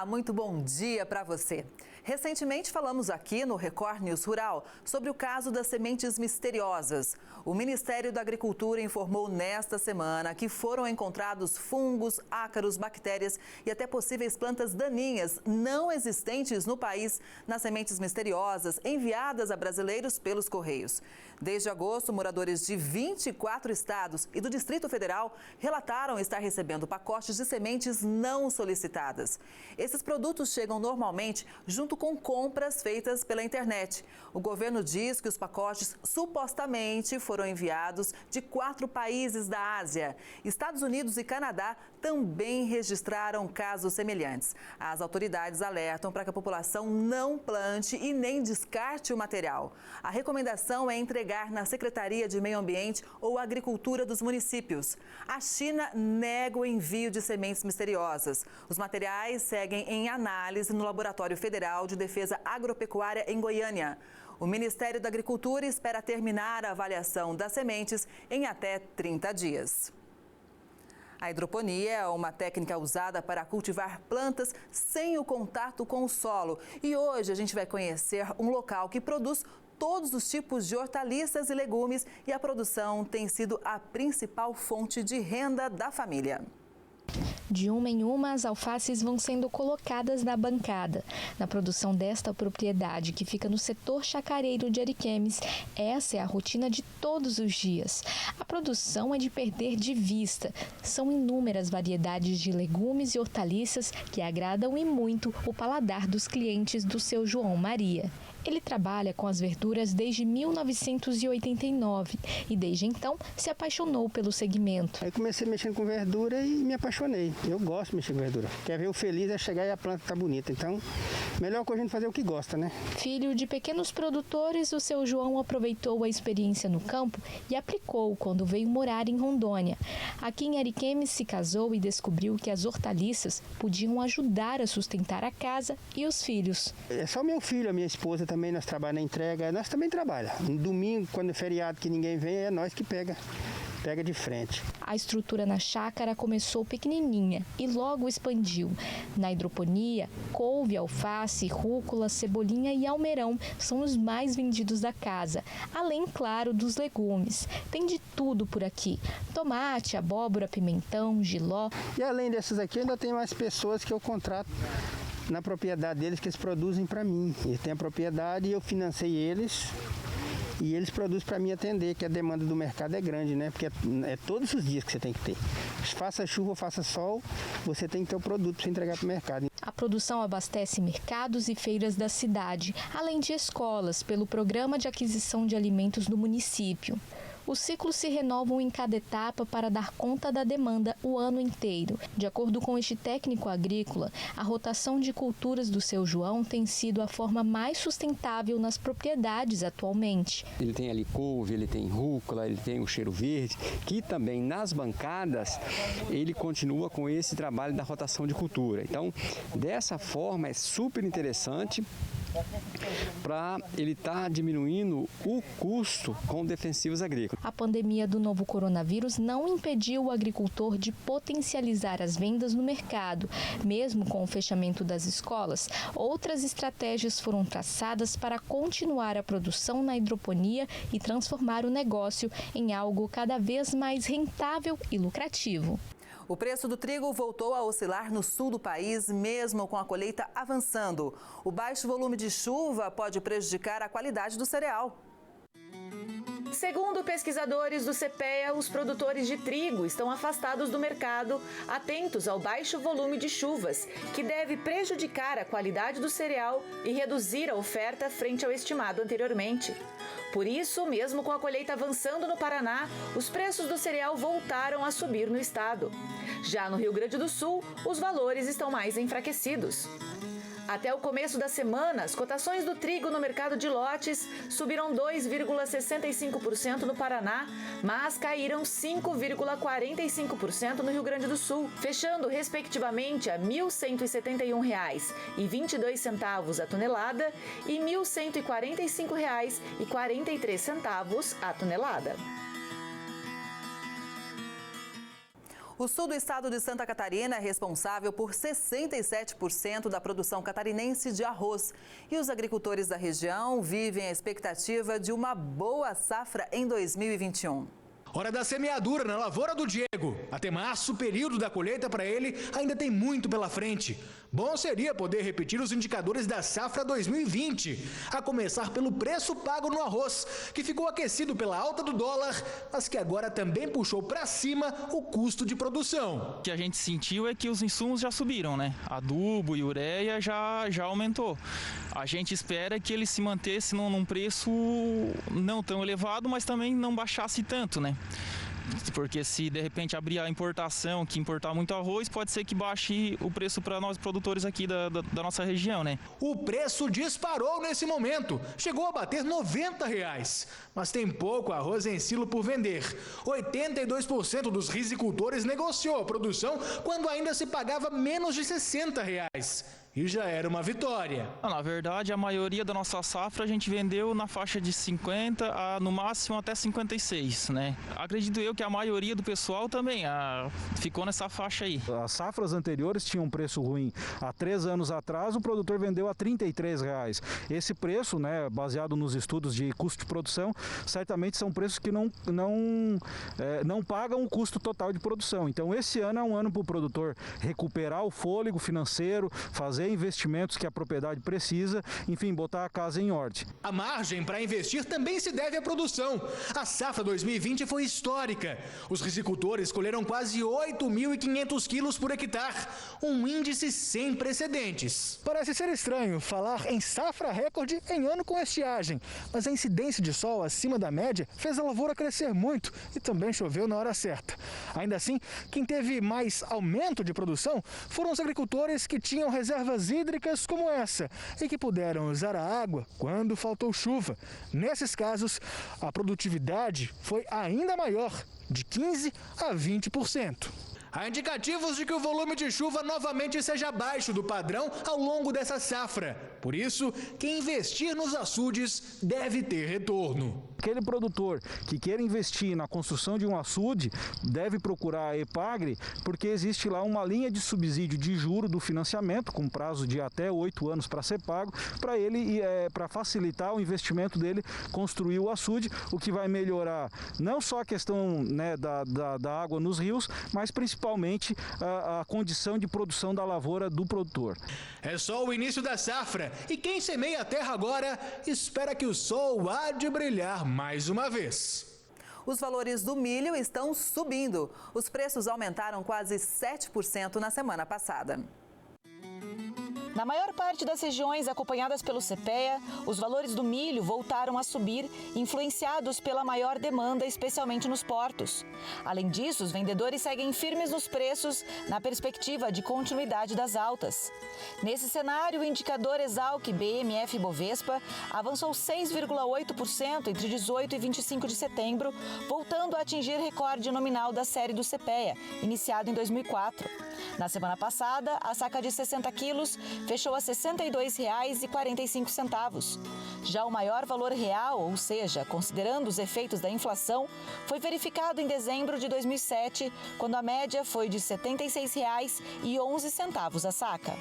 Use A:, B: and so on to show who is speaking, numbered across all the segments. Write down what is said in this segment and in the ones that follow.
A: Olá, muito bom dia para você. Recentemente falamos aqui no Record News Rural sobre o caso das sementes misteriosas. O Ministério da Agricultura informou nesta semana que foram encontrados fungos, ácaros, bactérias e até possíveis plantas daninhas não existentes no país nas sementes misteriosas enviadas a brasileiros pelos Correios. Desde agosto, moradores de 24 estados e do Distrito Federal relataram estar recebendo pacotes de sementes não solicitadas. Esses produtos chegam normalmente junto com compras feitas pela internet. O governo diz que os pacotes supostamente foram enviados de 4 países da Ásia. Estados Unidos e Canadá também registraram casos semelhantes. As autoridades alertam para que a população não plante e nem descarte o material. A recomendação é entregar na Secretaria de Meio Ambiente ou Agricultura dos municípios. A China nega o envio de sementes misteriosas. Os materiais seguem em análise no Laboratório Federal de Defesa Agropecuária em Goiânia. O Ministério da Agricultura espera terminar a avaliação das sementes em até 30 dias. A hidroponia é uma técnica usada para cultivar plantas sem o contato com o solo. E hoje a gente vai conhecer um local que produz todos os tipos de hortaliças e legumes e a produção tem sido a principal fonte de renda da família.
B: De uma em uma, as alfaces vão sendo colocadas na bancada. Na produção desta propriedade, que fica no setor chacareiro de Ariquemes, essa é a rotina de todos os dias. A produção é de perder de vista. São inúmeras variedades de legumes e hortaliças que agradam e muito o paladar dos clientes do seu João Maria. Ele trabalha com as verduras desde 1989 e desde então se apaixonou pelo segmento.
C: Aí comecei mexendo com verdura e me apaixonei. Eu gosto de mexer com verdura. Quer ver o feliz é chegar e a planta tá bonita. Então, melhor que a gente fazer o que gosta, né?
B: Filho de pequenos produtores, o seu João aproveitou a experiência no campo e aplicou quando veio morar em Rondônia. Aqui em Ariquemes se casou e descobriu que as hortaliças podiam ajudar a sustentar a casa e os filhos.
C: É só meu filho, a minha esposa também, nós trabalhamos na entrega, nós também trabalhamos. No domingo, quando é feriado que ninguém vem, é nós que pega de frente.
B: A estrutura na chácara começou pequenininha e logo expandiu. Na hidroponia, couve, alface, rúcula, cebolinha e almeirão são os mais vendidos da casa, além, claro, dos legumes. Tem de tudo por aqui: tomate, abóbora, pimentão, jiló.
C: E além dessas aqui, ainda tem mais pessoas que eu contrato na propriedade deles, que eles produzem para mim. Eles têm a propriedade e eu financei eles. E eles produzem para mim atender, que a demanda do mercado é grande, né? Porque é todos os dias que você tem que ter. Faça chuva ou faça sol, você tem que ter o produto para entregar para o mercado.
B: A produção abastece mercados e feiras da cidade, além de escolas, pelo Programa de Aquisição de Alimentos do município. Os ciclos se renovam em cada etapa para dar conta da demanda o ano inteiro. De acordo com este técnico agrícola, a rotação de culturas do seu João tem sido a forma mais sustentável nas propriedades atualmente.
D: Ele tem ali couve, ele tem rúcula, ele tem o cheiro verde, que também nas bancadas ele continua com esse trabalho da rotação de cultura. Então, dessa forma é super interessante para ele estar diminuindo o custo com defensivos agrícolas.
B: A pandemia do novo coronavírus não impediu o agricultor de potencializar as vendas no mercado. Mesmo com o fechamento das escolas, outras estratégias foram traçadas para continuar a produção na hidroponia e transformar o negócio em algo cada vez mais rentável e lucrativo.
A: O preço do trigo voltou a oscilar no sul do país, mesmo com a colheita avançando. O baixo volume de chuva pode prejudicar a qualidade do cereal.
E: Segundo pesquisadores do CPEA, os produtores de trigo estão afastados do mercado, atentos ao baixo volume de chuvas, que deve prejudicar a qualidade do cereal e reduzir a oferta frente ao estimado anteriormente. Por isso, mesmo com a colheita avançando no Paraná, os preços do cereal voltaram a subir no estado. Já no Rio Grande do Sul, os valores estão mais enfraquecidos. Até o começo da semana, as cotações do trigo no mercado de lotes subiram 2,65% no Paraná, mas caíram 5,45% no Rio Grande do Sul, fechando respectivamente a R$ 1.171,22 a tonelada e R$ 1.145,43 a tonelada.
A: O sul do estado de Santa Catarina é responsável por 67% da produção catarinense de arroz. E os agricultores da região vivem a expectativa de uma boa safra em 2021.
F: Hora da semeadura na lavoura do Diego. Até março, o período da colheita para ele ainda tem muito pela frente. Bom seria poder repetir os indicadores da safra 2020, a começar pelo preço pago no arroz, que ficou aquecido pela alta do dólar, mas que agora também puxou para cima o custo de produção.
G: O que a gente sentiu é que os insumos já subiram, né? Adubo e ureia já aumentou. A gente espera que ele se mantesse num preço não tão elevado, mas também não baixasse tanto, né? Porque se de repente abrir a importação, que importar muito arroz, pode ser que baixe o preço para nós produtores aqui da nossa região, né?
F: O preço disparou nesse momento, chegou a bater R$90, mas tem pouco arroz em silo por vender. 82% dos risicultores negociou a produção quando ainda se pagava menos de R$60. E já era uma vitória.
G: Na verdade, a maioria da nossa safra a gente vendeu na faixa de 50 a no máximo até 56, né? Acredito eu que a maioria do pessoal também ficou nessa faixa aí.
H: As safras anteriores tinham um preço ruim. Há 3 anos atrás, o produtor vendeu a R$33. Esse preço, né, baseado nos estudos de custo de produção, certamente são preços que não pagam o custo total de produção. Então, esse ano é um ano para o produtor recuperar o fôlego financeiro, fazer investimentos que a propriedade precisa, enfim, botar a casa em ordem.
F: A margem para investir também se deve à produção. A safra 2020 foi histórica. Os risicultores colheram quase 8.500 quilos por hectare, um índice sem precedentes. Parece ser estranho falar em safra recorde em ano com estiagem, mas a incidência de sol acima da média fez a lavoura crescer muito e também choveu na hora certa. Ainda assim, quem teve mais aumento de produção foram os agricultores que tinham reservas hídricas como essa e que puderam usar a água quando faltou chuva. Nesses casos, a produtividade foi ainda maior, de 15% a 20%. Há indicativos de que o volume de chuva novamente seja abaixo do padrão ao longo dessa safra. Por isso, quem investir nos açudes deve ter retorno.
H: Aquele produtor que queira investir na construção de um açude deve procurar a Epagre, porque existe lá uma linha de subsídio de juro do financiamento, com prazo de até 8 anos para ser pago, para ele, para facilitar o investimento dele, construir o açude, o que vai melhorar não só a questão, né, da água nos rios, mas principalmente a condição de produção da lavoura do produtor.
F: É só o início da safra e quem semeia a terra agora espera que o sol há de brilhar mais uma vez.
A: Os valores do milho estão subindo. Os preços aumentaram quase 7% na semana passada.
E: Na maior parte das regiões acompanhadas pelo CPEA, os valores do milho voltaram a subir, influenciados pela maior demanda, especialmente nos portos. Além disso, os vendedores seguem firmes nos preços, na perspectiva de continuidade das altas. Nesse cenário, o indicador Esalq BMF-Bovespa avançou 6,8% entre 18 e 25 de setembro, voltando a atingir recorde nominal da série do CPEA, iniciado em 2004. Na semana passada, a saca de 60 quilos fechou a R$ 62,45. Já o maior valor real, ou seja, considerando os efeitos da inflação, foi verificado em dezembro de 2007, quando a média foi de R$ 76,11 a saca.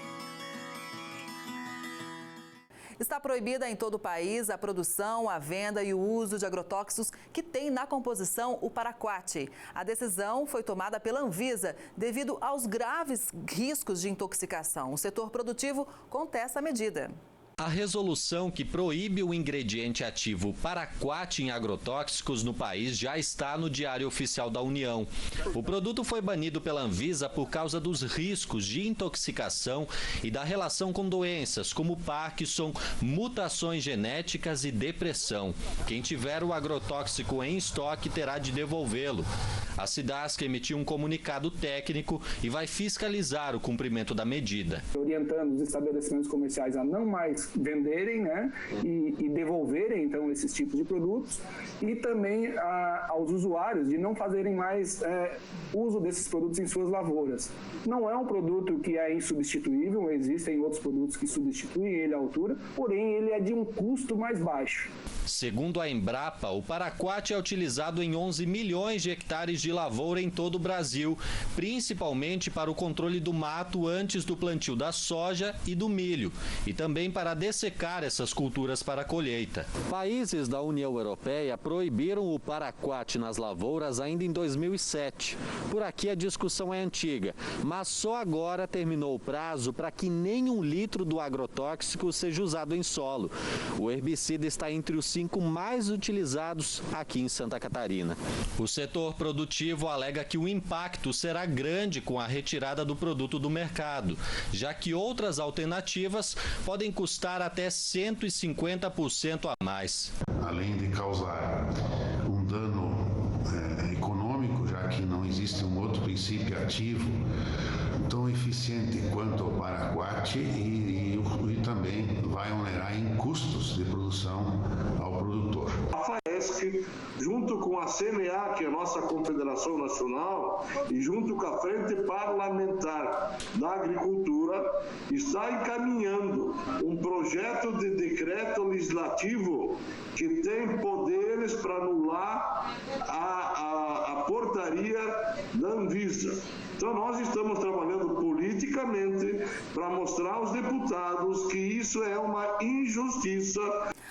A: Está proibida em todo o país a produção, a venda e o uso de agrotóxicos que tem na composição o paraquat. A decisão foi tomada pela Anvisa devido aos graves riscos de intoxicação. O setor produtivo contesta a medida.
I: A resolução que proíbe o ingrediente ativo paraquat em agrotóxicos no país já está no Diário Oficial da União. O produto foi banido pela Anvisa por causa dos riscos de intoxicação e da relação com doenças como Parkinson, mutações genéticas e depressão. Quem tiver o agrotóxico em estoque terá de devolvê-lo. A SIDASC emitiu um comunicado técnico e vai fiscalizar o cumprimento da medida.
J: Orientando os estabelecimentos comerciais a não mais venderem, né, e devolverem então esses tipos de produtos, e também aos usuários de não fazerem mais uso desses produtos em suas lavouras. Não é um produto que é insubstituível, existem outros produtos que substituem ele à altura, porém ele é de um custo mais baixo.
I: Segundo a Embrapa, o paraquat é utilizado em 11 milhões de hectares de lavoura em todo o Brasil, principalmente para o controle do mato antes do plantio da soja e do milho, e também para dessecar essas culturas para a colheita. Países da União Europeia proibiram o paraquat nas lavouras ainda em 2007. Por aqui a discussão é antiga, mas só agora terminou o prazo para que nem 1 litro do agrotóxico seja usado em solo. O herbicida está entre os 5 mais utilizados aqui em Santa Catarina. O setor produtivo alega que o impacto será grande com a retirada do produto do mercado, já que outras alternativas podem custar até 150% a mais.
K: Além de causar um dano econômico, já que não existe um outro princípio ativo tão eficiente quanto o paraquat e também vai onerar em custos de produção ao produtor.
L: A FAESC, junto com a CNA, que é a nossa Confederação Nacional, e junto com a Frente Parlamentar da Agricultura, está encaminhando um projeto de decreto legislativo que tem poderes para anular a portaria da Anvisa. Então nós estamos trabalhando politicamente para mostrar aos deputados que isso é uma injustiça.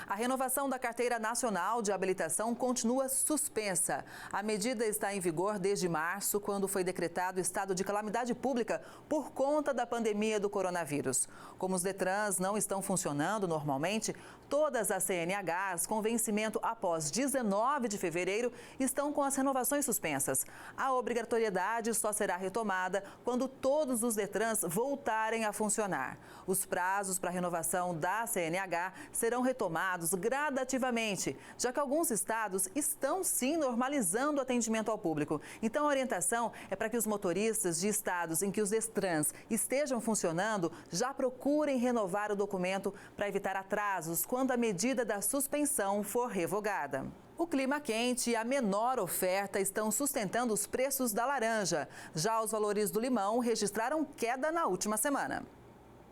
A: A renovação da Carteira Nacional de Habilitação continua suspensa. A medida está em vigor desde março, quando foi decretado estado de calamidade pública por conta da pandemia do coronavírus. Como os Detrans não estão funcionando normalmente, todas as CNHs com vencimento após 19 de fevereiro estão com as renovações suspensas. A obrigatoriedade só será retomada quando todos os Detrans voltarem a funcionar. Os prazos para a renovação da CNH serão retomados gradativamente, já que alguns estados estão sim normalizando o atendimento ao público. Então a orientação é para que os motoristas de estados em que os Detrans estejam funcionando já procurem renovar o documento para evitar atrasos quando a medida da suspensão for revogada. O clima quente e a menor oferta estão sustentando os preços da laranja. Já os valores do limão registraram queda na última semana.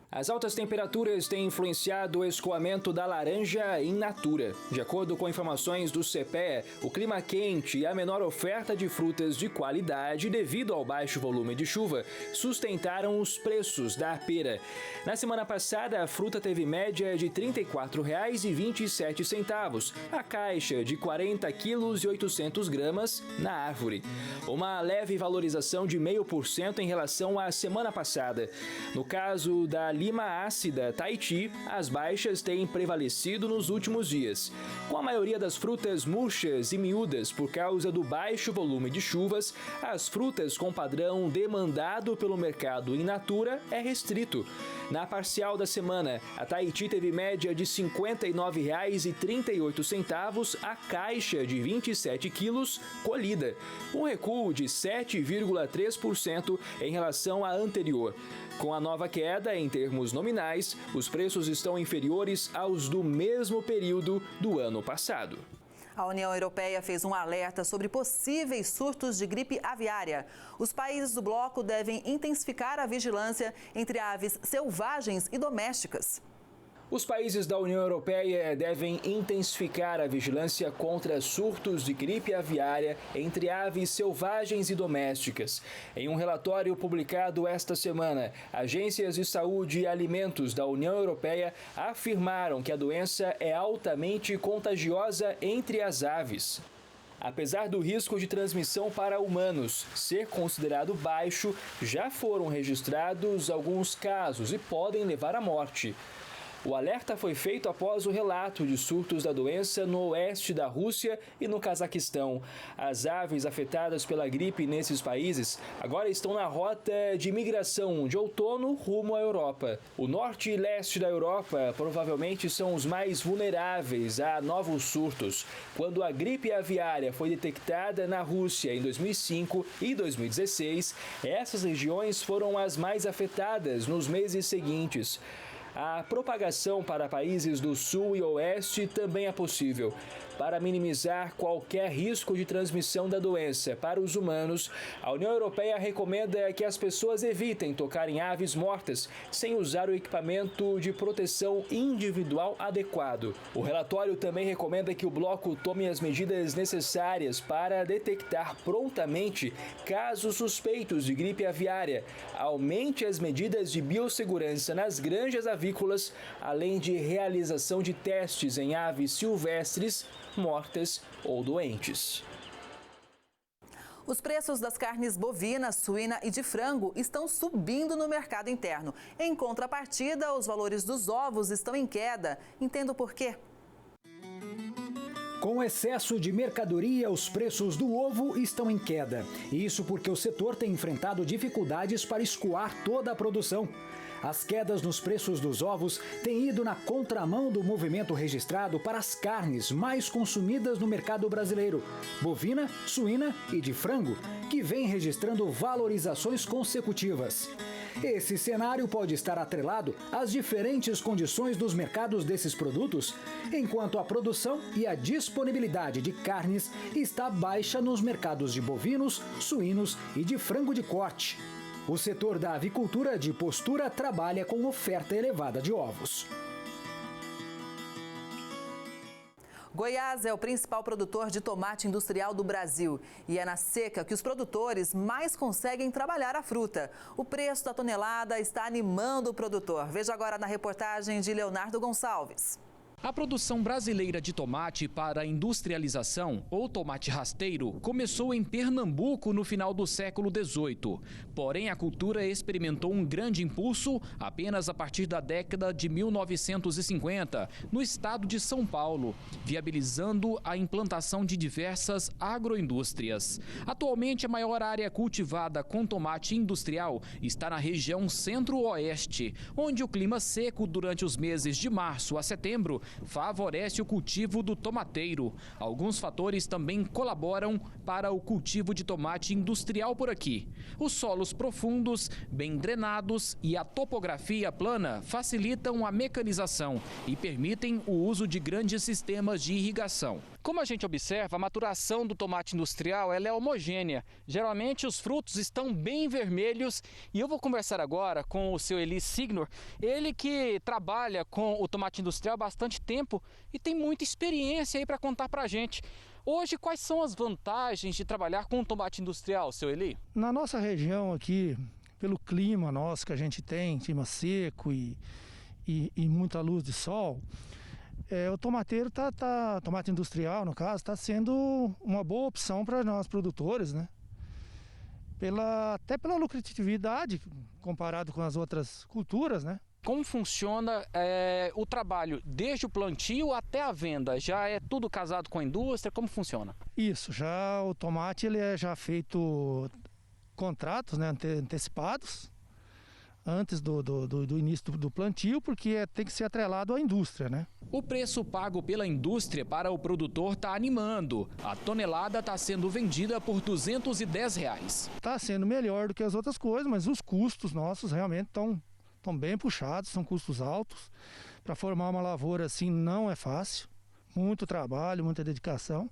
M: As altas temperaturas têm influenciado o escoamento da laranja in natura. De acordo com informações do CPEA, o clima quente e a menor oferta de frutas de qualidade devido ao baixo volume de chuva sustentaram os preços da pera. Na semana passada, a fruta teve média de R$ 34,27, a caixa de 40 quilos e 800 gramas na árvore. Uma leve valorização de 0,5% em relação à semana passada. No caso da lima ácida Tahiti, as baixas têm prevalecido nos últimos dias. Com a maioria das frutas murchas e miúdas por causa do baixo volume de chuvas, as frutas com padrão demandado pelo mercado in natura é restrito. Na parcial da semana, a Tahiti teve média de R$ 59,38 a caixa de 27 quilos colhida, um recuo de 7,3% em relação à anterior. Com a nova queda em termos nominais, os preços estão inferiores aos do mesmo período do ano passado.
A: A União Europeia fez um alerta sobre possíveis surtos de gripe aviária. Os países do bloco devem intensificar a vigilância entre aves selvagens e domésticas.
M: Os países da União Europeia devem intensificar a vigilância contra surtos de gripe aviária entre aves selvagens e domésticas. Em um relatório publicado esta semana, agências de saúde e alimentos da União Europeia afirmaram que a doença é altamente contagiosa entre as aves. Apesar do risco de transmissão para humanos ser considerado baixo, já foram registrados alguns casos e podem levar à morte. O alerta foi feito após o relato de surtos da doença no oeste da Rússia e no Cazaquistão. As aves afetadas pela gripe nesses países agora estão na rota de migração de outono rumo à Europa. O norte e leste da Europa provavelmente são os mais vulneráveis a novos surtos. Quando a gripe aviária foi detectada na Rússia em 2005 e 2016, essas regiões foram as mais afetadas nos meses seguintes. a propagação para países do Sul e Oeste também é possível. Para minimizar qualquer risco de transmissão da doença para os humanos, a União Europeia recomenda que as pessoas evitem tocar em aves mortas sem usar o equipamento de proteção individual adequado. O relatório também recomenda que o bloco tome as medidas necessárias para detectar prontamente casos suspeitos de gripe aviária, aumente as medidas de biossegurança nas granjas avícolas, além de realização de testes em aves silvestres mortas ou doentes.
A: Os preços das carnes bovina, suína e de frango estão subindo no mercado interno. Em contrapartida, os valores dos ovos estão em queda. Entenda o porquê.
N: Com excesso de mercadoria, os preços do ovo estão em queda. Isso porque o setor tem enfrentado dificuldades para escoar toda a produção. As quedas nos preços dos ovos têm ido na contramão do movimento registrado para as carnes mais consumidas no mercado brasileiro, bovina, suína e de frango, que vem registrando valorizações consecutivas. Esse cenário pode estar atrelado às diferentes condições dos mercados desses produtos, enquanto a produção e a disponibilidade de carnes está baixa nos mercados de bovinos, suínos e de frango de corte. O setor da avicultura de postura trabalha com oferta elevada de ovos.
A: Goiás é o principal produtor de tomate industrial do Brasil e é na seca que os produtores mais conseguem trabalhar a fruta. O preço da tonelada está animando o produtor. Veja agora na reportagem de Leonardo Gonçalves.
O: A produção brasileira de tomate para industrialização, ou tomate rasteiro, começou em Pernambuco no final do século XVIII. Porém, a cultura experimentou um grande impulso apenas a partir da década de 1950, no estado de São Paulo, viabilizando a implantação de diversas agroindústrias. Atualmente, a maior área cultivada com tomate industrial está na região centro-oeste, onde o clima seco durante os meses de março a setembro favorece o cultivo do tomateiro. Alguns fatores também colaboram para o cultivo de tomate industrial por aqui. Os solos profundos, bem drenados e a topografia plana facilitam a mecanização e permitem o uso de grandes sistemas de irrigação. Como a gente observa, a maturação do tomate industrial ela é homogênea. Geralmente os frutos estão bem vermelhos e eu vou conversar agora com o seu Eli Signor, ele que trabalha com o tomate industrial há bastante tempo e tem muita experiência aí para contar para a gente. Hoje, quais são as vantagens de trabalhar com o tomate industrial, seu Eli?
P: Na nossa região aqui, pelo clima nosso que a gente tem, clima seco e muita luz de sol, o tomateiro tomate industrial, no caso, está sendo uma boa opção para nós produtores, né? Até pela lucratividade comparado com as outras culturas, né?
O: Como funciona o trabalho desde o plantio até a venda? Já é tudo casado com a indústria? Como funciona?
P: Isso, já o tomate ele é já feito contratos, né, antecipados antes do início do plantio, porque tem que ser atrelado à indústria, né?
O: O preço pago pela indústria para o produtor está animando. A tonelada está sendo vendida por R$210.
P: Está sendo melhor do que as outras coisas, mas os custos nossos realmente estão bem puxados, são custos altos. Para formar uma lavoura assim não é fácil, muito trabalho, muita dedicação,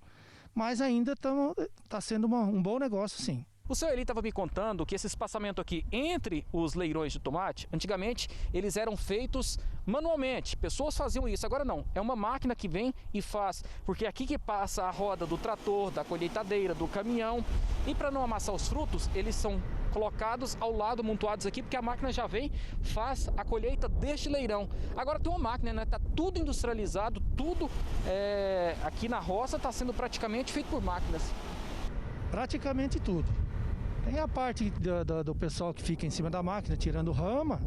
P: mas ainda está sendo um bom negócio, sim.
O: O seu Eli estava me contando que esse espaçamento aqui entre os leirões de tomate, antigamente eles eram feitos manualmente, pessoas faziam isso, agora não, é uma máquina que vem e faz, porque é aqui que passa a roda do trator, da colheitadeira, do caminhão, e para não amassar os frutos, eles são colocados ao lado, amontoados aqui, porque a máquina já vem, faz a colheita deste leirão. Agora tem uma máquina, né? Tá tudo industrializado, tudo aqui na roça está sendo praticamente feito por máquinas.
P: Praticamente tudo. Tem a parte do pessoal que fica em cima da máquina tirando rama,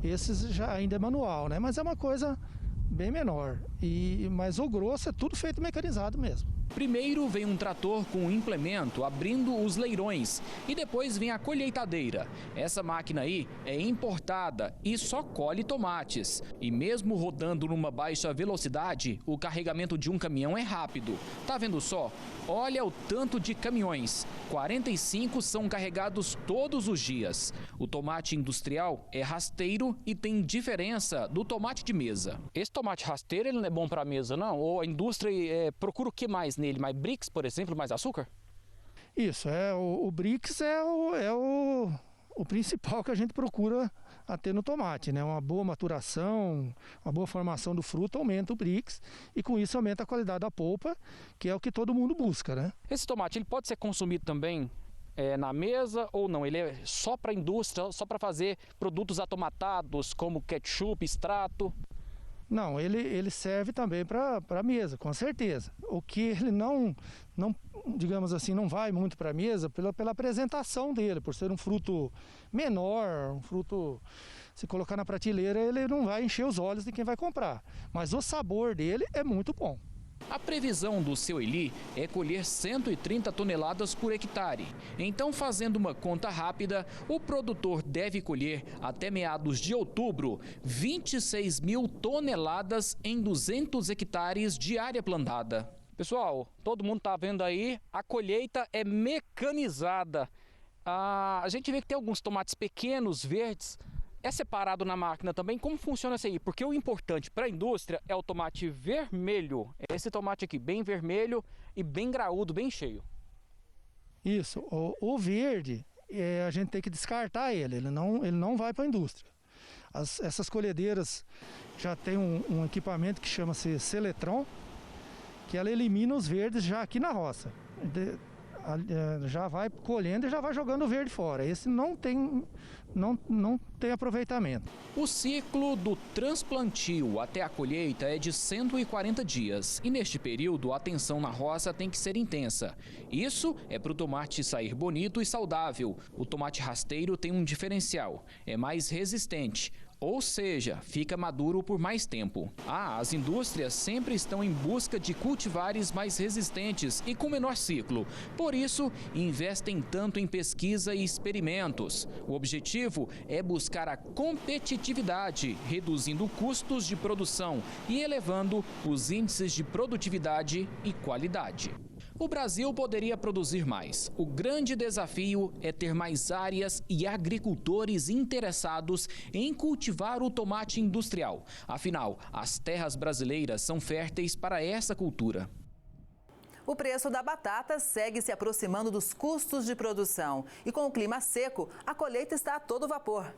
P: esses já ainda é manual, né? Mas é uma coisa bem menor. Mas o grosso é tudo feito mecanizado mesmo.
O: Primeiro vem um trator com um implemento abrindo os leirões e depois vem a colheitadeira. Essa máquina aí é importada e só colhe tomates. E mesmo rodando numa baixa velocidade, o carregamento de um caminhão é rápido. Tá vendo só? Olha o tanto de caminhões. 45 são carregados todos os dias. O tomate industrial é rasteiro e tem diferença do tomate de mesa.
Q: Esse tomate rasteiro ele não é bom para a mesa, não? Ou a indústria procura o que mais nele? Mais Brix, por exemplo, mais açúcar?
P: Isso, o Brix é o principal que a gente procura a ter no tomate, né? Uma boa maturação, uma boa formação do fruto aumenta o Brix e com isso aumenta a qualidade da polpa, que é o que todo mundo busca, né?
Q: Esse tomate ele pode ser consumido também na mesa ou não? Ele é só para a indústria, só para fazer produtos atomatados como ketchup, extrato?
P: Não, ele serve também para a mesa, com certeza. O que ele não, digamos assim, não vai muito para a mesa pela apresentação dele, por ser um fruto menor, um fruto, se colocar na prateleira, ele não vai encher os olhos de quem vai comprar. Mas o sabor dele é muito bom.
O: A previsão do seu Eli é colher 130 toneladas por hectare. Então, fazendo uma conta rápida, o produtor deve colher até meados de outubro 26 mil toneladas em 200 hectares de área plantada.
Q: Pessoal, todo mundo está vendo aí, a colheita é mecanizada. A gente vê que tem alguns tomates pequenos, verdes. É separado na máquina também? Como funciona isso aí? Porque o importante para a indústria é o tomate vermelho. É esse tomate aqui, bem vermelho e bem graúdo, bem cheio.
P: Isso. O verde, a gente tem que descartar ele não vai para a indústria. Essas colhedeiras já tem um equipamento que chama-se Seletron, que ela elimina os verdes já aqui na roça. Já vai colhendo e já vai jogando o verde fora. Esse não tem aproveitamento.
O: O ciclo do transplantio até a colheita é de 140 dias. E neste período, a atenção na roça tem que ser intensa. Isso é para o tomate sair bonito e saudável. O tomate rasteiro tem um diferencial. É mais resistente. Ou seja, fica maduro por mais tempo. As indústrias sempre estão em busca de cultivares mais resistentes e com menor ciclo. Por isso, investem tanto em pesquisa e experimentos. O objetivo é buscar a competitividade, reduzindo custos de produção e elevando os índices de produtividade e qualidade. O Brasil poderia produzir mais. O grande desafio é ter mais áreas e agricultores interessados em cultivar o tomate industrial. Afinal, as terras brasileiras são férteis para essa cultura.
A: O preço da batata segue se aproximando dos custos de produção. E com o clima seco, a colheita está a todo vapor.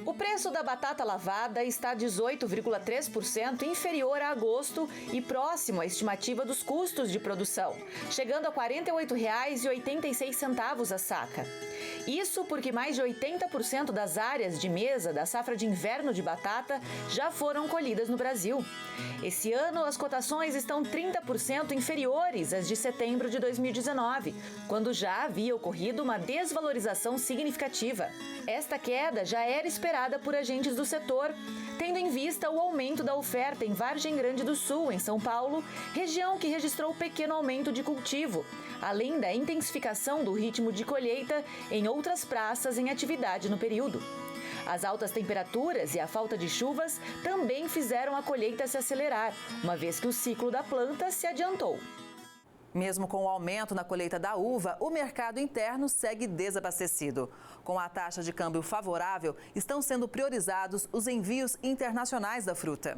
E: O preço da batata lavada está 18,3% inferior a agosto e próximo à estimativa dos custos de produção, chegando a R$ 48,86 a saca. Isso porque mais de 80% das áreas de mesa da safra de inverno de batata já foram colhidas no Brasil. Esse ano, as cotações estão 30% inferiores às de setembro de 2019, quando já havia ocorrido uma desvalorização significativa. Esta queda já era esperada por agentes do setor, tendo em vista o aumento da oferta em Vargem Grande do Sul, em São Paulo, região que registrou pequeno aumento de cultivo, além da intensificação do ritmo de colheita em outras praças em atividade no período. As altas temperaturas e a falta de chuvas também fizeram a colheita se acelerar, uma vez que o ciclo da planta se adiantou.
A: Mesmo com o aumento na colheita da uva, o mercado interno segue desabastecido. Com a taxa de câmbio favorável, estão sendo priorizados os envios internacionais da fruta.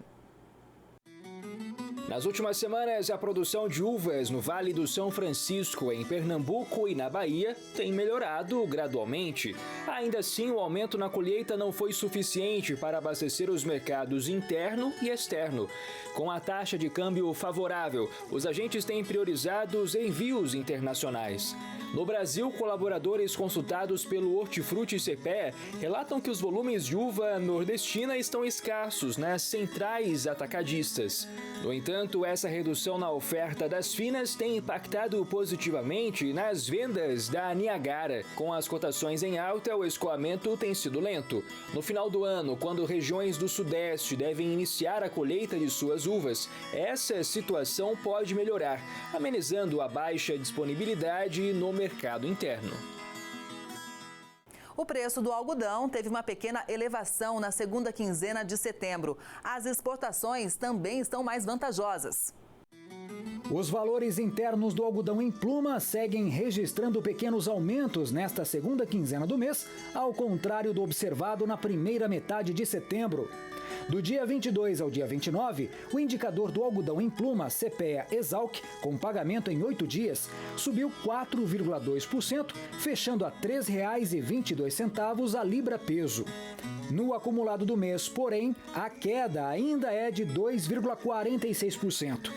M: Nas últimas semanas, a produção de uvas no Vale do São Francisco, em Pernambuco e na Bahia, tem melhorado gradualmente. Ainda assim, o aumento na colheita não foi suficiente para abastecer os mercados interno e externo. Com a taxa de câmbio favorável, os agentes têm priorizado os envios internacionais. No Brasil, colaboradores consultados pelo Hortifruti CPEA relatam que os volumes de uva nordestina estão escassos nas centrais atacadistas. No entanto, essa redução na oferta das finas tem impactado positivamente nas vendas da Niagara. Com as cotações em alta, o escoamento tem sido lento. No final do ano, quando regiões do Sudeste devem iniciar a colheita de suas uvas, essa situação pode melhorar, amenizando a baixa disponibilidade no mercado interno.
A: O preço do algodão teve uma pequena elevação na segunda quinzena de setembro. As exportações também estão mais vantajosas.
N: Os valores internos do algodão em pluma seguem registrando pequenos aumentos nesta segunda quinzena do mês, ao contrário do observado na primeira metade de setembro. Do dia 22 ao dia 29, o indicador do algodão em pluma CPEA-Exalc, com pagamento em 8 dias, subiu 4,2%, fechando a R$ 3,22 a libra peso. No acumulado do mês, porém, a queda ainda é de 2,46%.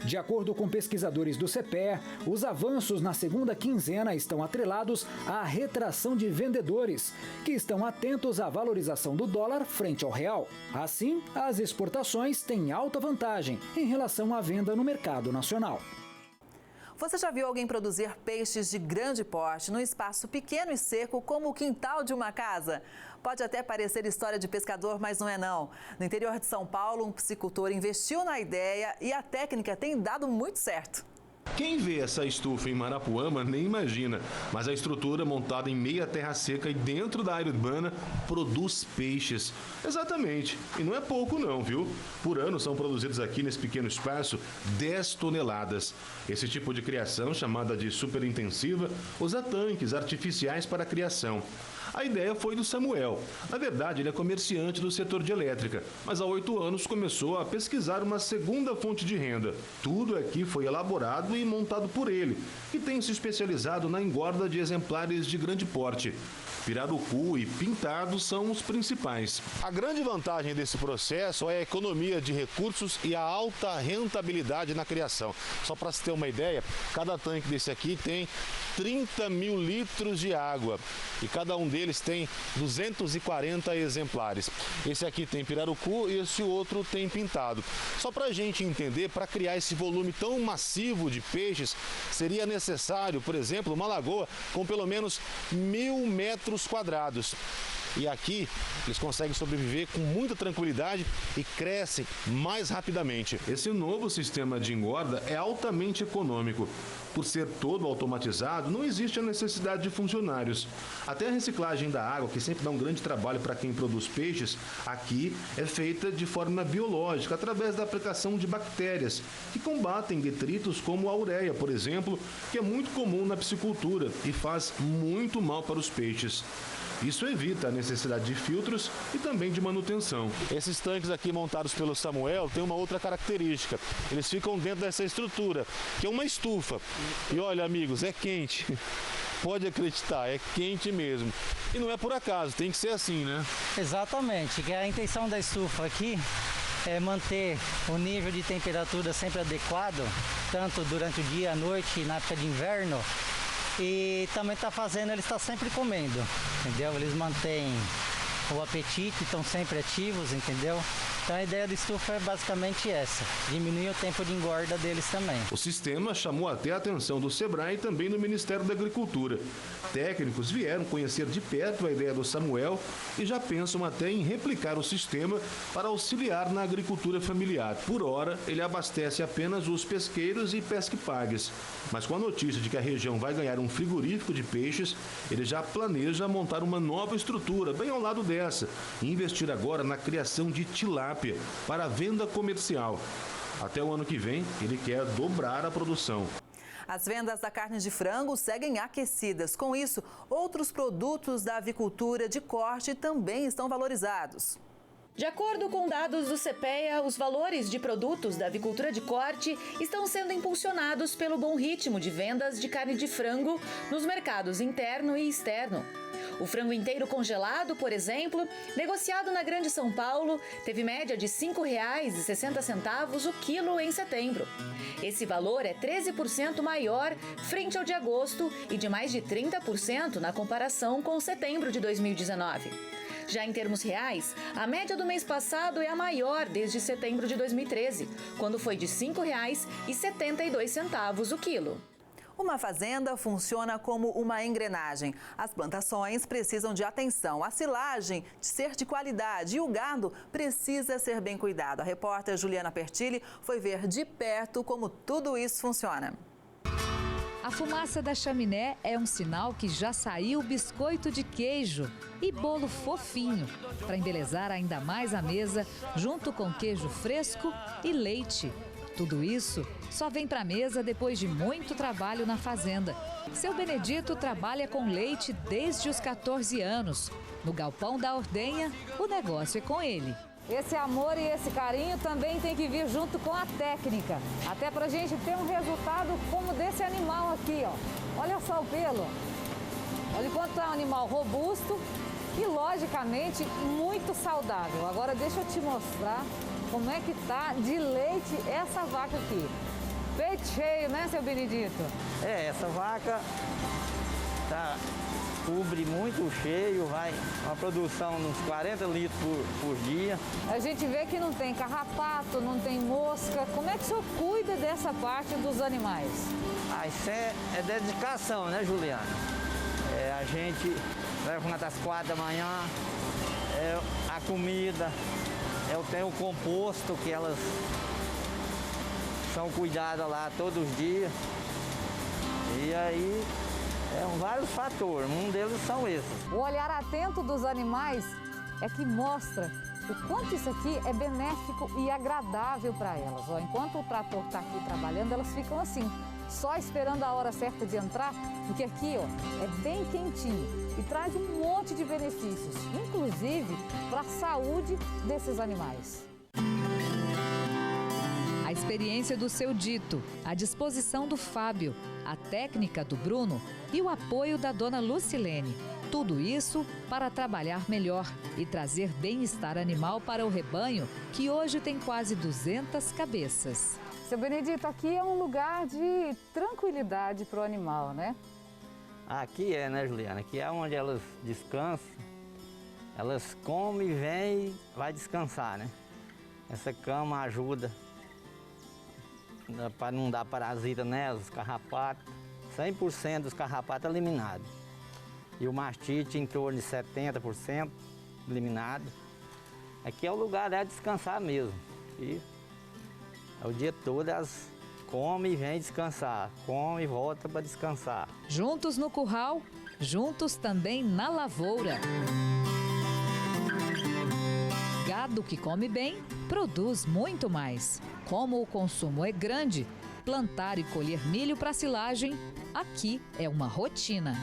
N: De acordo com pesquisadores do CPEA, os avanços na segunda quinzena estão atrelados à retração de vendedores, que estão atentos à valorização do dólar frente ao real. Assim, as exportações têm alta vantagem em relação à venda no mercado nacional.
A: Você já viu alguém produzir peixes de grande porte num espaço pequeno e seco como o quintal de uma casa? Pode até parecer história de pescador, mas não é não. No interior de São Paulo, um piscicultor investiu na ideia e a técnica tem dado muito certo.
R: Quem vê essa estufa em Marapuama nem imagina, mas a estrutura montada em meia terra seca e dentro da área urbana produz peixes. Exatamente, e não é pouco não, viu? Por ano são produzidos aqui nesse pequeno espaço 10 toneladas. Esse tipo de criação, chamada de superintensiva, usa tanques artificiais para a criação. A ideia foi do Samuel. Na verdade, ele é comerciante do setor de elétrica, mas há 8 anos começou a pesquisar uma segunda fonte de renda. Tudo aqui foi elaborado e montado por ele, que tem se especializado na engorda de exemplares de grande porte. Pirarucu e pintado são os principais.
S: A grande vantagem desse processo é a economia de recursos e a alta rentabilidade na criação. Só para se ter uma ideia, cada tanque desse aqui tem 30 mil litros de água e cada um deles tem 240 exemplares. Esse aqui tem pirarucu e esse outro tem pintado. Só para a gente entender, para criar esse volume tão massivo de peixes, seria necessário, por exemplo, uma lagoa com pelo menos 1.000 metros quadrados. E aqui eles conseguem sobreviver com muita tranquilidade e crescem mais rapidamente.
R: Esse novo sistema de engorda é altamente econômico. Por ser todo automatizado, não existe a necessidade de funcionários. Até a reciclagem da água, que sempre dá um grande trabalho para quem produz peixes, aqui é feita de forma biológica, através da aplicação de bactérias, que combatem detritos como a ureia, por exemplo, que é muito comum na piscicultura e faz muito mal para os peixes. Isso evita a necessidade de filtros e também de manutenção.
S: Esses tanques aqui montados pelo Samuel têm uma outra característica. Eles ficam dentro dessa estrutura, que é uma estufa. E olha, amigos, é quente. Pode acreditar, é quente mesmo. E não é por acaso, tem que ser assim, né?
T: Exatamente, que a intenção da estufa aqui é manter o nível de temperatura sempre adequado, tanto durante o dia, a noite e na época de inverno. E também está fazendo, eles estão sempre comendo, entendeu? Eles mantêm o apetite, estão sempre ativos, entendeu? Então a ideia da estufa é basicamente essa, diminuir o tempo de engorda deles também.
R: O sistema chamou até a atenção do Sebrae e também do Ministério da Agricultura. Técnicos vieram conhecer de perto a ideia do Samuel e já pensam até em replicar o sistema para auxiliar na agricultura familiar. Por hora, ele abastece apenas os pesqueiros e pesque-pagues. Mas com a notícia de que a região vai ganhar um frigorífico de peixes, ele já planeja montar uma nova estrutura bem ao lado dessa e investir agora na criação de tilápia para a venda comercial. Até o ano que vem, ele quer dobrar a produção.
A: As vendas da carne de frango seguem aquecidas. Com isso, outros produtos da avicultura de corte também estão valorizados.
E: De acordo com dados do CPEA, os valores de produtos da avicultura de corte estão sendo impulsionados pelo bom ritmo de vendas de carne de frango nos mercados interno e externo. O frango inteiro congelado, por exemplo, negociado na Grande São Paulo, teve média de R$ 5,60 o quilo em setembro. Esse valor é 13% maior frente ao de agosto e de mais de 30% na comparação com setembro de 2019. Já em termos reais, a média do mês passado é a maior desde setembro de 2013, quando foi de R$ 5,72 o quilo.
A: Uma fazenda funciona como uma engrenagem. As plantações precisam de atenção, a silagem de ser de qualidade e o gado precisa ser bem cuidado. A repórter Juliana Pertilli foi ver de perto como tudo isso funciona.
U: A fumaça da chaminé é um sinal que já saiu biscoito de queijo e bolo fofinho, para embelezar ainda mais a mesa, junto com queijo fresco e leite. Tudo isso só vem para a mesa depois de muito trabalho na fazenda. Seu Benedito trabalha com leite desde os 14 anos. No galpão da ordenha, o negócio é com ele.
C: Esse amor e esse carinho também tem que vir junto com a técnica. Até para a gente ter um resultado como desse animal aqui, ó. Olha só o pelo. Olha o quanto é um animal robusto e, logicamente, muito saudável. Agora deixa eu te mostrar como é que tá de leite essa vaca aqui. Peito cheio, né, seu Benedito?
V: Essa vaca cobre muito cheio, vai uma produção de uns 40 litros por dia.
C: A gente vê que não tem carrapato, não tem mosca. Como é que o senhor cuida dessa parte dos animais?
V: Isso é dedicação, né, Juliana? A gente levanta às 4 da manhã, a comida, eu tenho o composto que elas são cuidadas lá todos os dias. E aí, vários fatores, um deles são esses.
C: O olhar atento dos animais é que mostra o quanto isso aqui é benéfico e agradável para elas. Enquanto o trator está aqui trabalhando, elas ficam assim, só esperando a hora certa de entrar, porque aqui é bem quentinho e traz um monte de benefícios, inclusive para a saúde desses animais.
U: A experiência do seu Dito, a disposição do Fábio, a técnica do Bruno e o apoio da dona Lucilene. Tudo isso para trabalhar melhor e trazer bem-estar animal para o rebanho, que hoje tem quase 200 cabeças.
C: Seu Benedito, aqui é um lugar de tranquilidade para o animal, né?
V: Aqui né, Juliana? Aqui é onde elas descansam. Elas comem, vêm e vai descansar, né? Essa cama ajuda para não dar parasita nelas, os carrapatos. 100% dos carrapatos eliminados. E o mastite em torno de 70% eliminado. Aqui é o lugar de descansar mesmo. E o dia todo elas comem e vêm descansar. Come e volta para descansar.
U: Juntos no curral, juntos também na lavoura. Gado que come bem, produz muito mais. Como o consumo é grande, plantar e colher milho para silagem, aqui é uma rotina.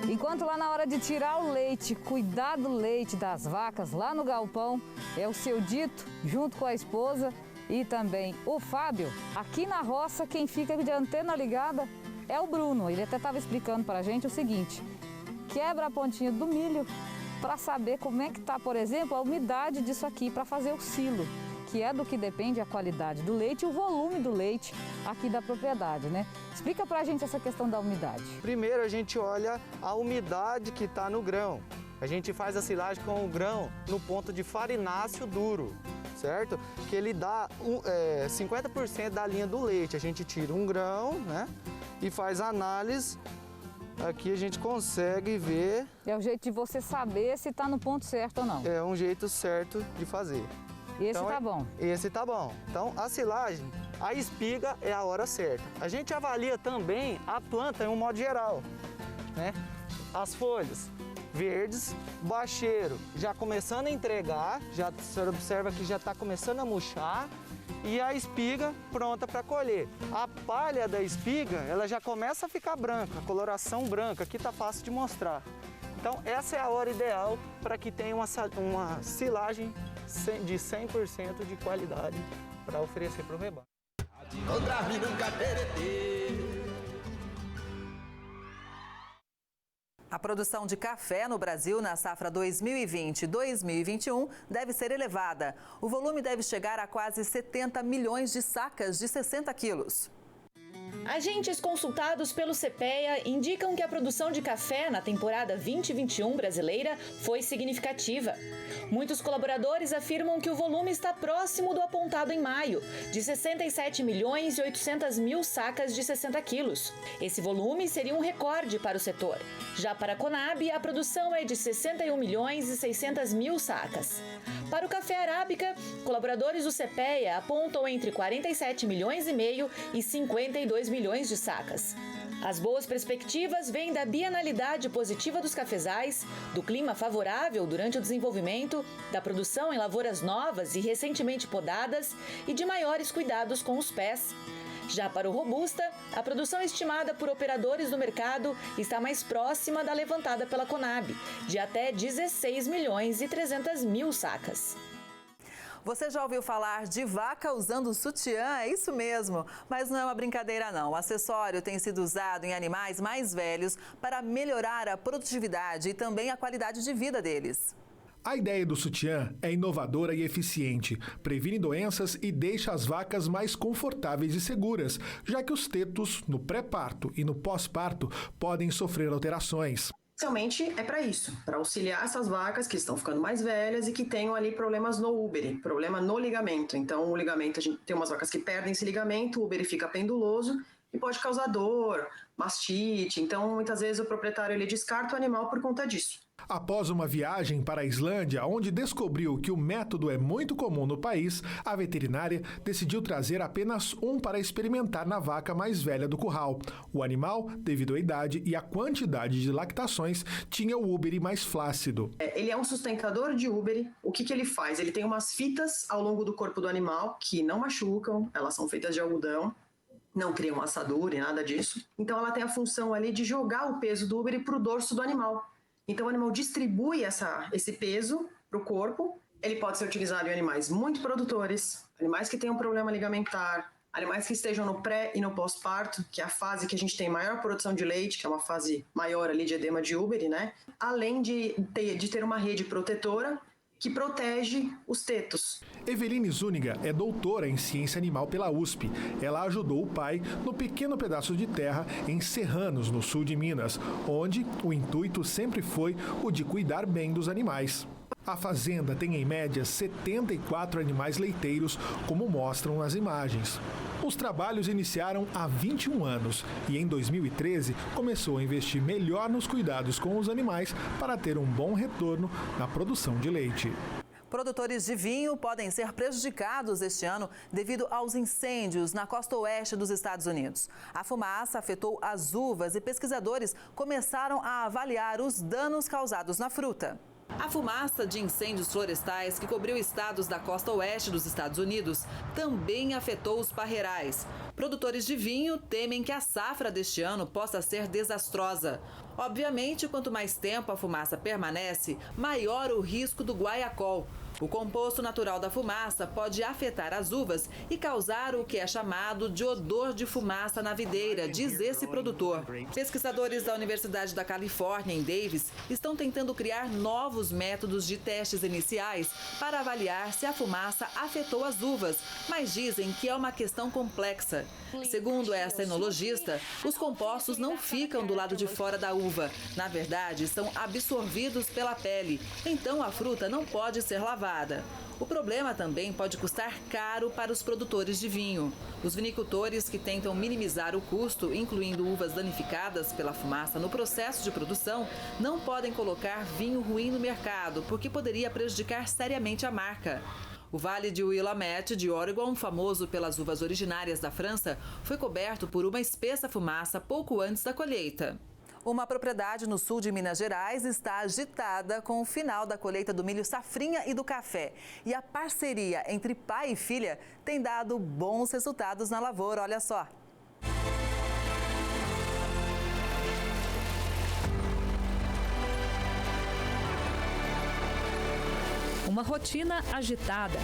C: Enquanto lá na hora de tirar o leite, cuidar do leite das vacas lá no galpão, é o seu Dito, junto com a esposa e também o Fábio. Aqui na roça, quem fica de antena ligada é o Bruno. Ele até estava explicando para a gente o seguinte: quebra a pontinha do milho para saber como é que está, por exemplo, a umidade disso aqui para fazer o silo, que é do que depende a qualidade do leite e o volume do leite aqui da propriedade, né? Explica pra gente essa questão da umidade.
W: Primeiro a gente olha a umidade que está no grão. A gente faz a silagem com o grão no ponto de farináceo duro, certo? Que ele dá 50% da linha do leite. A gente tira um grão, né? E faz a análise. Aqui a gente consegue ver...
C: É o jeito de você saber se está no ponto certo ou não.
W: É um jeito certo de fazer.
C: Esse então, tá bom.
W: Esse tá bom. Então, a silagem, a espiga é a hora certa. A gente avalia também a planta em um modo geral, né? As folhas verdes, bacheiro já começando a entregar, você observa que já está começando a murchar, e a espiga pronta para colher. A palha da espiga, ela já começa a ficar branca, a coloração branca, aqui tá fácil de mostrar. Então, essa é a hora ideal para que tenha uma silagem de 100% de qualidade para oferecer para o rebanho.
A: A produção de café no Brasil na safra 2020-2021 deve ser elevada. O volume deve chegar a quase 70 milhões de sacas de 60 quilos.
E: Agentes consultados pelo CPEA indicam que a produção de café na temporada 2021 brasileira foi significativa. Muitos colaboradores afirmam que o volume está próximo do apontado em maio, de 67 milhões e 800 mil sacas de 60 quilos. Esse volume seria um recorde para o setor. Já para a Conab, a produção é de 61 milhões e 600 mil sacas. Para o café arábica, colaboradores do CPEA apontam entre 47 milhões e meio e 52 milhões milhões de sacas. As boas perspectivas vêm da bienalidade positiva dos cafezais, do clima favorável durante o desenvolvimento, da produção em lavouras novas e recentemente podadas e de maiores cuidados com os pés. Já para o Robusta, a produção estimada por operadores do mercado está mais próxima da levantada pela Conab, de até 16 milhões e 300 mil sacas.
A: Você já ouviu falar de vaca usando sutiã? É isso mesmo, mas não é uma brincadeira não. O acessório tem sido usado em animais mais velhos para melhorar a produtividade e também a qualidade de vida deles.
B: A ideia do sutiã é inovadora e eficiente, previne doenças e deixa as vacas mais confortáveis e seguras, já que os tetos, no pré-parto e no pós-parto, podem sofrer alterações.
D: Essencialmente é para isso, para auxiliar essas vacas que estão ficando mais velhas e que tenham ali problemas no úbere, problema no ligamento. Então o ligamento, a gente tem umas vacas que perdem esse ligamento, o úbere fica penduloso e pode causar dor, mastite. Então muitas vezes o proprietário ele descarta o animal por conta disso.
B: Após uma viagem para a Islândia, onde descobriu que o método é muito comum no país, a veterinária decidiu trazer apenas um para experimentar na vaca mais velha do curral. O animal, devido à idade e à quantidade de lactações, tinha o úbere mais flácido.
D: Ele é um sustentador de úbere. O que ele faz? Ele tem umas fitas ao longo do corpo do animal que não machucam, elas são feitas de algodão. Não criam assadura e nada disso. Então ela tem a função ali de jogar o peso do úbere para o dorso do animal. Então o animal distribui esse peso para o corpo. Ele pode ser utilizado em animais muito produtores, animais que tenham problema ligamentar, animais que estejam no pré e no pós-parto, que é a fase que a gente tem maior produção de leite, que é uma fase maior ali de edema de úbere, né? Além de ter uma rede protetora que protege os tetos.
B: Eveline Zúñiga é doutora em ciência animal pela USP. Ela ajudou o pai no pequeno pedaço de terra em Serranos, no sul de Minas, onde o intuito sempre foi o de cuidar bem dos animais. A fazenda tem em média 74 animais leiteiros, como mostram nas imagens. Os trabalhos iniciaram há 21 anos e em 2013 começou a investir melhor nos cuidados com os animais para ter um bom retorno na produção de leite.
A: Produtores de vinho podem ser prejudicados este ano devido aos incêndios na costa oeste dos Estados Unidos. A fumaça afetou as uvas e pesquisadores começaram a avaliar os danos causados na fruta. A fumaça de incêndios florestais que cobriu estados da costa oeste dos Estados Unidos também afetou os parreirais. Produtores de vinho temem que a safra deste ano possa ser desastrosa. Obviamente, quanto mais tempo a fumaça permanece, maior o risco do guaiacol. O composto natural da fumaça pode afetar as uvas e causar o que é chamado de odor de fumaça na videira, diz esse produtor. Pesquisadores da Universidade da Califórnia, em Davis, estão tentando criar novos métodos de testes iniciais para avaliar se a fumaça afetou as uvas, mas dizem que é uma questão complexa. Segundo essa enologista, os compostos não ficam do lado de fora da uva. Na verdade, são absorvidos pela pele, então a fruta não pode ser lavada. O problema também pode custar caro para os produtores de vinho. Os vinicultores que tentam minimizar o custo, incluindo uvas danificadas pela fumaça no processo de produção, não podem colocar vinho ruim no mercado, porque poderia prejudicar seriamente a marca. O Vale de Willamette, de Oregon, famoso pelas uvas originárias da França, foi coberto por uma espessa fumaça pouco antes da colheita. Uma propriedade no sul de Minas Gerais está agitada com o final da colheita do milho safrinha e do café. E a parceria entre pai e filha tem dado bons resultados na lavoura, olha só.
U: Uma rotina agitada.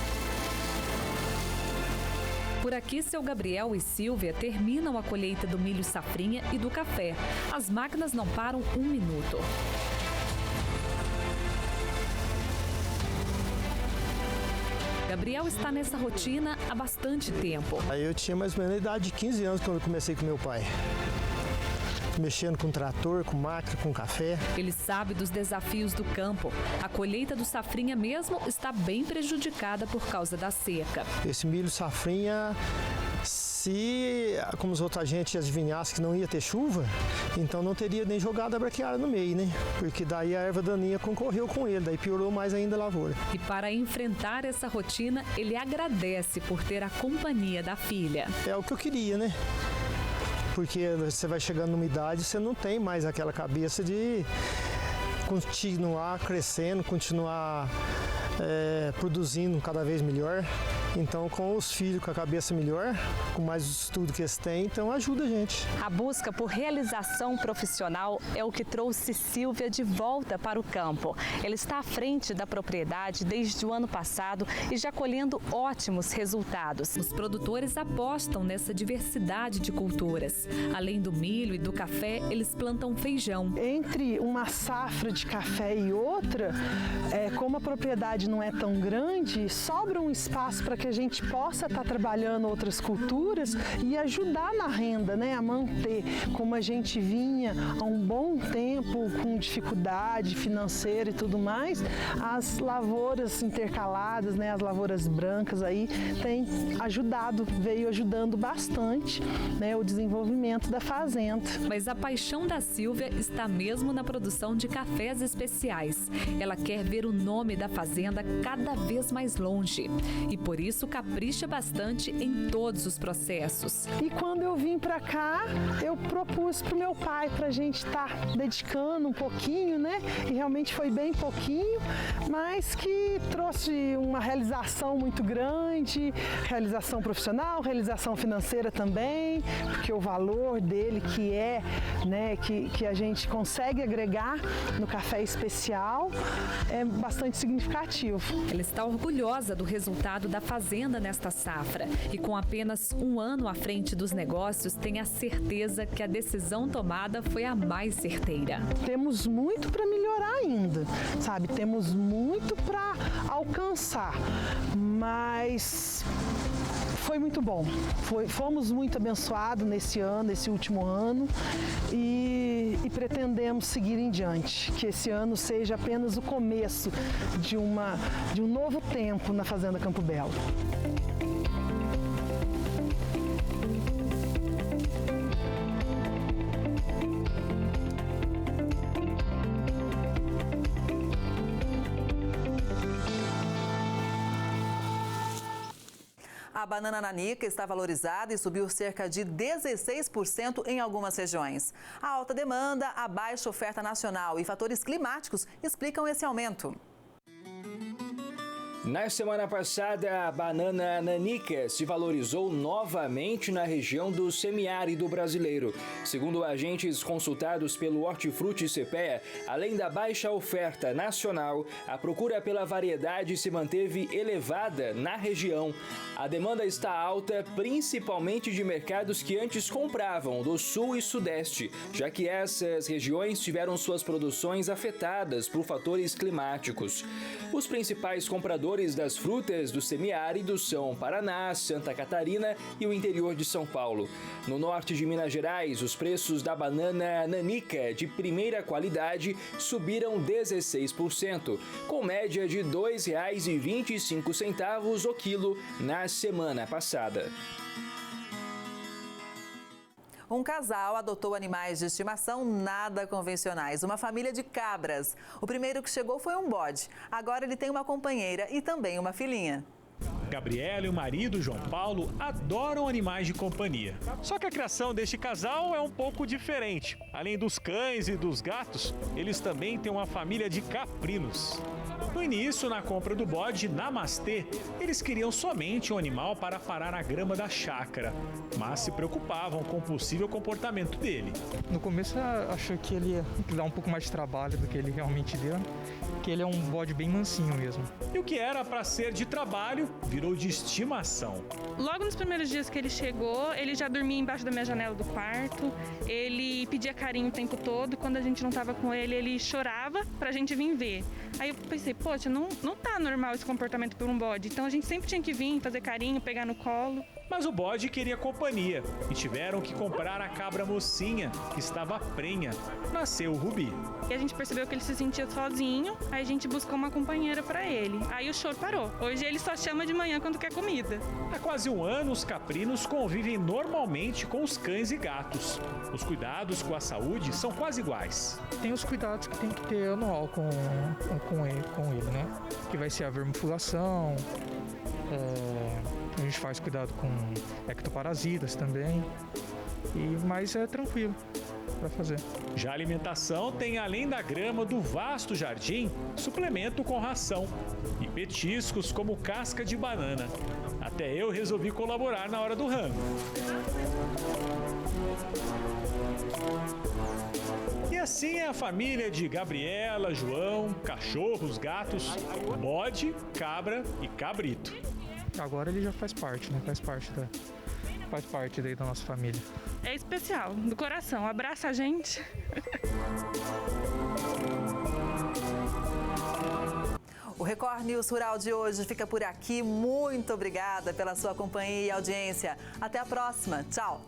U: Por aqui, seu Gabriel e Silvia terminam a colheita do milho safrinha e do café. As máquinas não param um minuto. Gabriel está nessa rotina há bastante tempo.
G: Eu tinha mais ou menos a idade de 15 anos quando eu comecei com meu pai. Mexendo com trator, com máquina, com café.
U: Ele sabe dos desafios do campo. A colheita do safrinha mesmo está bem prejudicada por causa da seca.
G: Esse milho safrinha, se como os outros agentes adivinhassem que não ia ter chuva, então não teria nem jogado a braquiária no meio, né? Porque daí a erva daninha concorreu com ele, daí piorou mais ainda a lavoura.
U: E para enfrentar essa rotina, ele agradece por ter a companhia da filha.
G: É o que eu queria, né? porque você vai chegando numa idade, você não tem mais aquela cabeça de continuar crescendo, continuar produzindo cada vez melhor. Então, com os filhos com a cabeça melhor, com mais estudo que eles têm, então ajuda a gente.
F: A busca por realização profissional é o que trouxe Silvia de volta para o campo. Ela está à frente da propriedade desde o ano passado e já colhendo ótimos resultados.
U: Os produtores apostam nessa diversidade de culturas. Além do milho e do café, eles plantam feijão.
H: Entre uma safra de café e outra, como a propriedade não é tão grande, sobra um espaço para que a gente possa estar trabalhando outras culturas e ajudar na renda, né, a manter, como a gente vinha há um bom tempo com dificuldade financeira e tudo mais, as lavouras intercaladas, né, as lavouras brancas aí tem ajudado, veio ajudando bastante, né, o desenvolvimento da fazenda.
U: Mas a paixão da Silvia está mesmo na produção de cafés especiais. Ela quer ver o nome da fazenda cada vez mais longe e por isso capricha bastante em todos os processos.
H: E quando eu vim para cá, eu propus para o meu pai para a gente estar dedicando um pouquinho, né? E realmente foi bem pouquinho, mas que trouxe uma realização muito grande, realização profissional, realização financeira também, porque o valor dele que é, né, que a gente consegue agregar no café especial é bastante significativo.
U: Ela está orgulhosa do resultado da fazenda nesta safra e com apenas um ano à frente dos negócios tem a certeza que a decisão tomada foi a mais certeira.
H: Temos muito para melhorar ainda, sabe? Temos muito para alcançar, mas foi muito bom. Fomos muito abençoados nesse ano, nesse último ano e pretendemos seguir em diante, que esse ano seja apenas o começo de um novo tempo na Fazenda Campo Belo.
A: A banana nanica está valorizada e subiu cerca de 16% em algumas regiões. A alta demanda, a baixa oferta nacional e fatores climáticos explicam esse aumento.
M: Na semana passada, a banana nanica se valorizou novamente na região do semiárido brasileiro. Segundo agentes consultados pelo Hortifruti CPEA, além da baixa oferta nacional, a procura pela variedade se manteve elevada na região. A demanda está alta principalmente de mercados que antes compravam do sul e sudeste, já que essas regiões tiveram suas produções afetadas por fatores climáticos. Os principais compradores das frutas do semiárido são Paraná, Santa Catarina e o interior de São Paulo. No norte de Minas Gerais, os preços da banana nanica de primeira qualidade subiram 16%, com média de R$ 2,25 o quilo na semana passada.
A: Um casal adotou animais de estimação nada convencionais, uma família de cabras. O primeiro que chegou foi um bode. Agora ele tem uma companheira e também uma filhinha.
J: Gabriela e o marido, João Paulo, adoram animais de companhia. Só que a criação deste casal é um pouco diferente. Além dos cães e dos gatos, eles também têm uma família de caprinos. No início, na compra do bode Namastê, eles queriam somente um animal para parar a grama da chácara, mas se preocupavam com o possível comportamento dele.
X: No começo eu achei que ele ia dar um pouco mais de trabalho do que ele realmente deu, porque ele é um bode bem mansinho mesmo.
J: E o que era para ser de trabalho virou de estimação.
Y: Logo nos primeiros dias que ele chegou, ele já dormia embaixo da minha janela do quarto, ele pedia carinho o tempo todo, quando a gente não estava com ele, ele chorava pra gente vir ver. Aí eu pensei, poxa, não tá normal esse comportamento por um bode, então a gente sempre tinha que vir, fazer carinho, pegar no colo.
J: Mas o bode queria companhia e tiveram que comprar a cabra mocinha, que estava prenha. Nasceu o Rubi.
Y: E a gente percebeu que ele se sentia sozinho, aí a gente buscou uma companheira para ele. Aí o choro parou. Hoje ele só chama de manhã quando quer comida.
J: Há quase um ano, os caprinos convivem normalmente com os cães e gatos. Os cuidados com a saúde são quase iguais.
X: Tem os cuidados que tem que ter anual com ele, né? Que vai ser a vermifugação, gente faz cuidado com ectoparasitas também, mas é tranquilo para fazer.
J: Já a alimentação tem, além da grama do vasto jardim, suplemento com ração e petiscos como casca de banana. Até eu resolvi colaborar na hora do rango. E assim é a família de Gabriela, João, cachorros, gatos, bode, cabra e cabrito.
X: Agora ele já faz parte, né? Faz parte daí da nossa família.
Y: É especial, do coração. Abraça a gente.
A: O Record News Rural de hoje fica por aqui. Muito obrigada pela sua companhia e audiência. Até a próxima. Tchau.